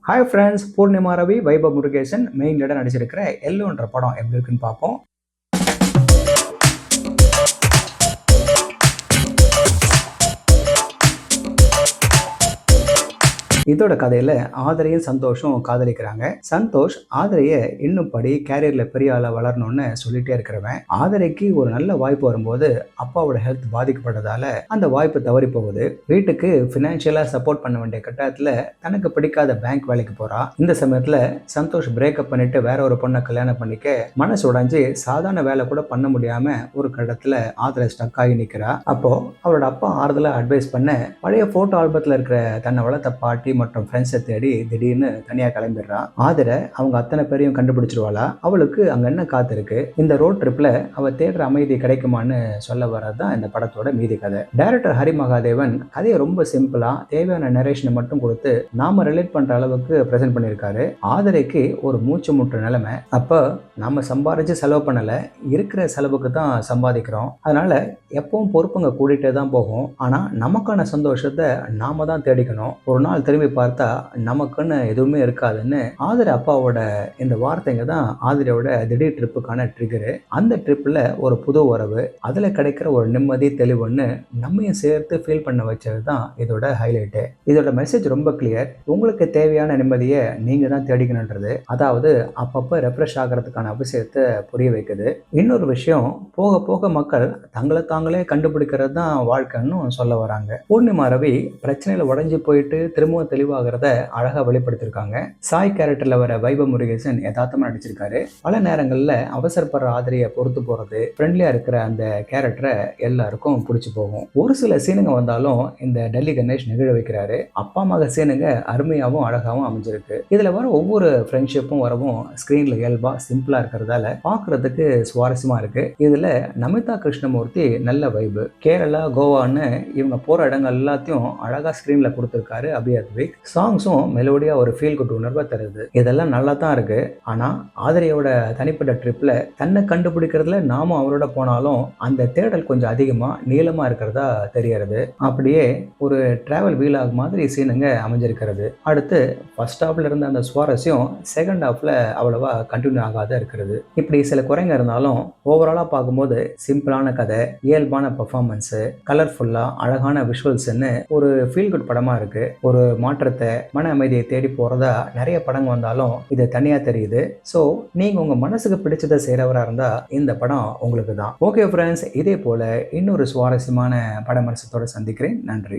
Hi friends, Poornima Ravi, Vaibhav Murugesan main leader நடிச்சிருக்கிற எல்லுன்ற படம் எப்படி இருக்குன்னு பார்ப்போம். இதோட கதையில ஆதரையும் சந்தோஷும் காதலிக்கிறாங்க. சந்தோஷ் ஆதரைய இன்னும் படி கேரியர்ல பெரிய ஆளா வளரணும்னு சொல்லிட்டே இருக்கிறவன், ஆதரைக்கு ஒரு நல்ல வாய்ப்பு வரும்போது அப்பாவோட ஹெல்த் பாதிக்கப்பட்டதால அந்த வாய்ப்பு தவறி போகுது. வீட்டுக்கு பினான்சியலா சப்போர்ட் பண்ண வேண்டிய கட்டத்துல தனக்கு பிடிக்காத பேங்க் வேலைக்கு போறா. இந்த சமயத்துல சந்தோஷ் பிரேக்கப் பண்ணிட்டு வேற ஒரு பொண்ணை கல்யாணம் பண்ணிக்க மனசு உடைஞ்சு சாதாரண வேலை கூட பண்ண முடியாம ஒரு கட்டத்துல ஆதரை ஸ்டக் ஆகி நிக்கிறா. அப்போ அவரோட அப்பா ஆறுதலா அட்வைஸ் பண்ண பழைய போட்டோ ஆல்பத்துல இருக்கிற தன்னை வளர்த்த பாட்டி மற்றும் ஃப்ரெண்ட்ஸை தேடி திடீர்னு தனியா கிளம்பிடுறா. ஆதிரை அவங்க அத்தனை பேரையும் கண்டுபிடிச்சிருவாளா? அவளுக்கு அங்க என்ன காத்திருக்கு? இந்த ரோட் ட்ரிப்ல அவ தேடுற அமைதி கிடைக்குமான்னு சொல்ல வரதான் இந்த படத்தோட மீதி கதை. டைரக்டர் ஹரி மகாதேவன் கதையை ரொம்ப சிம்பிளா தேவையான நரேஷனை மட்டும் கொடுத்து நாம ரிலேட் பண்ற அளவுக்கு பிரசன்ட் பண்ணியிருக்காரு. ஆதிரைக்கு ஒரு மூச்சு முற்ற நிலைமை. அப்ப நம்ம சம்பாதிச்சு செலவு பண்ணல, இருக்கிற செலவுக்கு தான் சம்பாதிக்கிறோம். அதனால எப்பவும் பொறுப்புங்க கூடிட்டே தான் போகும். ஆனா நமக்கான சந்தோஷத்தை நாம தான் தேடிக்கணும். ஒரு நாள் திரும்பி பார்த்தா நமக்குன்னு எதுவுமே இருக்காதுன்னு ஆதிரை அப்பாவோட இந்த வார்த்தைங்க தான் ஆதிரையோட திடீர் ட்ரிப்புக்கான ட்ரிகரு. அந்த ட்ரிப்ல ஒரு புது உறவு, அதுல கிடைக்கிற ஒரு நிம்மதி தெளிவுன்னு நம்மையும் சேர்த்து ஃபீல் பண்ண வச்சது தான் இதோட ஹைலைட்டு. இதோட மெசேஜ் ரொம்ப கிளியர். உங்களுக்கு தேவையான நிம்மதியை நீங்க தான் தேடிக்கணுன்றது. அதாவது அப்பப்போ ரெஃப்ரெஷ் ஆகிறதுக்கான அவசியத்தை புரிய வைக்குது. இன்னொரு விஷயம், போக போக மக்கள் தங்களை தாங்களே கண்டுபிடிக்கிறது தான் வாழ்க்கைன்னு சொல்ல வராங்க. பூர்ணிமா ரவி பிரச்சனையில உடஞ்சி போயிட்டு திரும்பவும் தெளிவாகிறத அழகா வெளிப்படுத்திருக்காங்க. சாய் கேரக்டர்ல வர வைபவ் முருகேசன் யதார்த்தமா நடிச்சிருக்காரு. பல நேரங்கள்ல அவசரப்படுற ஆதரையை பொறுத்து போறது, ஃப்ரெண்ட்லியா இருக்கிற அந்த கேரக்டரை எல்லாருக்கும் பிடிச்சு போகும். ஒரு சில சீனுங்க வந்தாலும் இந்த டெல்லி கணேஷ் நிகழ வைக்கிறாரு. அப்பா மக சீனுங்க அருமையாவும் அழகாவும் அமைஞ்சிருக்கு. இதுல வர ஒவ்வொரு ஃப்ரெண்ட்ஷிப்பும் வரவும் ஸ்கிரீன்ல இயல்பா சிம்பிளா இருக்கிறதால பாக்குறதுக்கு சுவாரஸ்யமா இருக்கு. இதுல நமிதா கிருஷ்ணமூர்த்தி நல்ல வைபு. கேரளா, கோவான்னு இவங்க போற இடங்கள் எல்லாத்தையும் அழகா ஸ்கிரீன்ல கொடுத்திருக்காரு அபியாத்விக். சாங்ஸும் மெலோடியா ஒரு ஃபீல் குட் உணர்வை தருது. இதெல்லாம் நல்லா தான் இருக்கு. ஆனா ஆதிரையோட தனிப்பட்ட ட்ரிப்ல தன்னை கண்டுபிடிக்கிறதுல நாமும் அவரோட போனாலும் அந்த தேடல் கொஞ்சம் அதிகமா நீளமா இருக்கிறதா தெரியறது. அப்படியே ஒரு டிராவல் வீலாக் மாதிரி சீனுங்க அமைஞ்சிருக்கிறது. அடுத்து ஃபர்ஸ்ட் ஹாஃப்ல இருந்த அந்த சுவாரஸ்யம் செகண்ட் ஹாஃப்ல அவ்வளவா கண்டினியூ ஆகாத இருக்கிறது. இப்படி சில குறைங்க இருந்தாலும் ஓவராலா பார்க்கும்போது சிம்பிளான கதை, இயல்பான பெர்ஃபார்மன்ஸ், கலர்ஃபுல்லா அழகான விஷுவல்ஸ்ன்னு ஒரு ஃபீல் குட் படமா இருக்கு. ஒரு மாற்றத்தை, மன அமைதியை தேடி போறதா நிறைய படங்கள் வந்தாலும் இது தனியா தெரியுது. ஸோ நீங்க உங்க மனசுக்கு பிடிச்சதை செய்யறவரா இருந்தா இந்த படம் உங்களுக்கு தான். ஓகே ஃப்ரெண்ட்ஸ், இதே போல இன்னொரு சுவாரஸ்யமான பட விமர்சனத்தோட சந்திக்கிறேன். நன்றி.